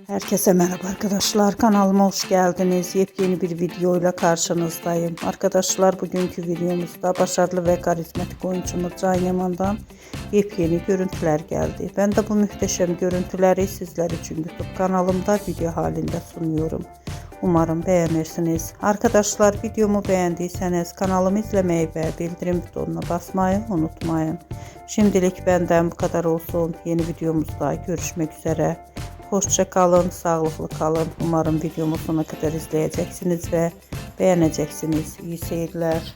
Herkese merhaba arkadaşlar, kanalıma hoş geldiniz. Yepyeni bir videoyla karşınızdayım. Arkadaşlar, bugünkü videomuzda başarılı ve karizmatik oyuncumuz Can Yaman'dan yepyeni görüntüler geldi. Ben de bu muhteşem görüntüleri sizler için YouTube kanalımda video halinde sunuyorum. Umarım beğenirsiniz. Arkadaşlar, videomu beğendiyseniz kanalımı izlemeyi ve bildirim butonuna basmayı unutmayın. Şimdilik benden bu kadar olsun. Yeni videomuzda görüşmek üzere. Hoşça kalın, sağlıklı kalın. Umarım videomu sonuna kadar izleyeceksiniz ve beğeneceksiniz. İyi seyirler.